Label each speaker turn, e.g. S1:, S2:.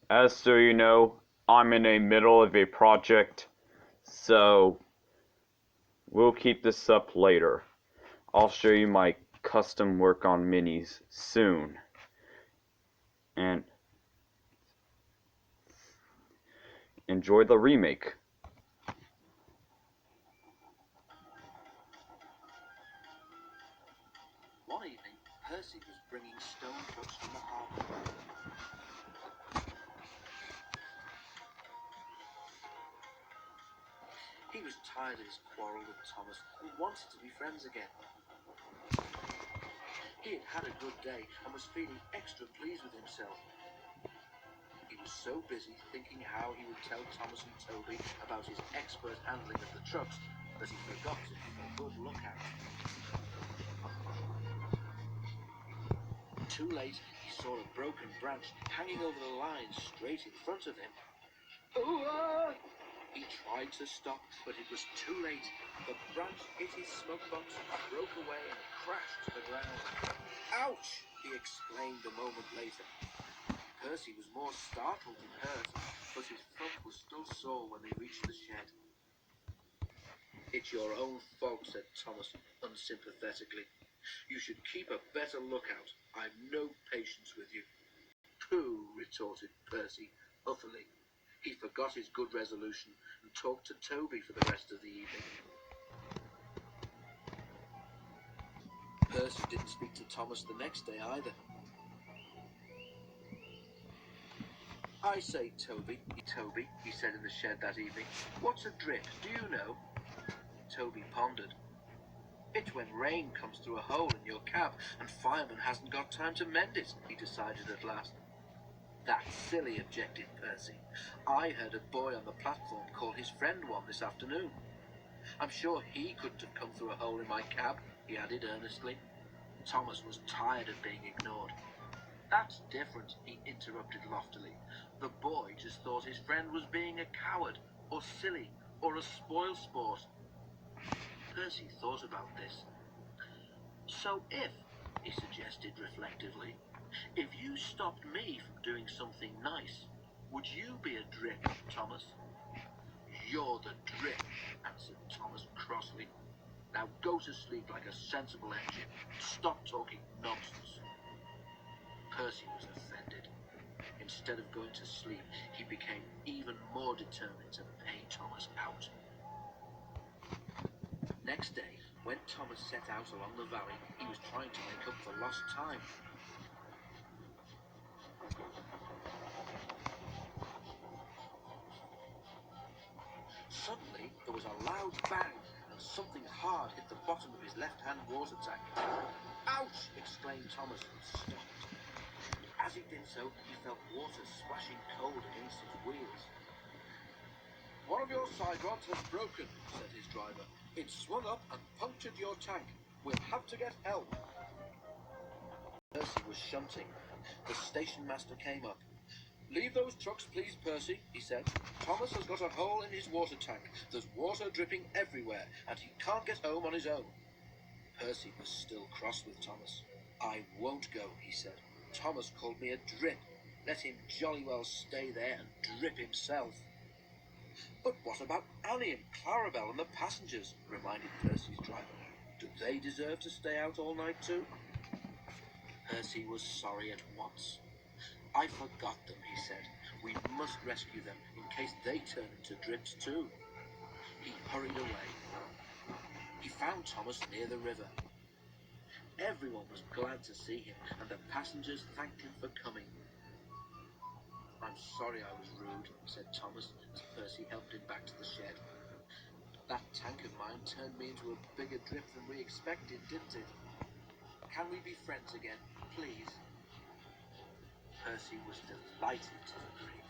S1: As so you know, I'm in the middle of a project, so we'll keep this up later. I'll show you my custom work on minis soon. And enjoy the remake.
S2: One evening, Percy was bringing stone trucks from the harbour. He was tired of his quarrel with Thomas and wanted to be friends again. He had had a good day and was feeling extra pleased with himself. He was so busy thinking how he would tell Thomas and Toby about his expert handling of the trucks that he forgot to keep a good lookout. Too late, he saw a broken branch hanging over the line straight in front of him. He tried to stop, but it was too late. The branch hit his smoke box, broke away and crashed to the ground. Ouch! He exclaimed a moment later. Percy was more startled than hurt, but his thumb was still sore when they reached the shed. It's your own fault, said Thomas unsympathetically. You should keep a better lookout. I've no patience with you. Pooh, retorted Percy huffily. He forgot his good resolution and talked to Toby for the rest of the evening. Percy didn't speak to Thomas the next day either. I say, Toby, he said in the shed that evening. What's a drip, do you know? Toby pondered. It's when rain comes through a hole in your cab and fireman hasn't got time to mend it, he decided at last. That's silly, objected Percy. I heard a boy on the platform call his friend one this afternoon. I'm sure he couldn't have come through a hole in my cab, he added earnestly. Thomas was tired of being ignored. That's different, he interrupted loftily. The boy just thought his friend was being a coward, or silly, or a spoilsport. Percy thought about this. So if, he suggested reflectively, if you stopped me from doing something nice, would you be a drip, Thomas? You're the drip, answered Thomas crossly. Now go to sleep like a sensible engine. Stop talking nonsense. Percy was offended. Instead of going to sleep, he became even more determined to pay Thomas out. Next day, when Thomas set out along the valley, he was trying to make up for lost time. Suddenly, there was a loud bang, and something hard hit the bottom of his left-hand water tank. Ouch! Exclaimed Thomas and stopped. As he did so, he felt water splashing cold against his wheels. One of your side rods has broken, said his driver. It swung up and punctured your tank. We'll have to get help. Percy was shunting. The station master came up. Leave those trucks, please, Percy, he said. Thomas has got a hole in his water tank. There's water dripping everywhere, and he can't get home on his own. Percy was still cross with Thomas. I won't go, he said. Thomas called me a drip. Let him jolly well stay there and drip himself. But what about Annie and Clarabelle and the passengers, reminded Percy's driver. Do they deserve to stay out all night too? Percy was sorry at once. I forgot them, he said. We must rescue them in case they turn into drips too. He hurried away. He found Thomas near the river. Everyone was glad to see him, and the passengers thanked him for coming. I'm sorry I was rude, said Thomas, as Percy helped him back to the shed. That tank of mine turned me into a bigger drip than we expected, didn't it? Can we be friends again, please? Percy was delighted to agree.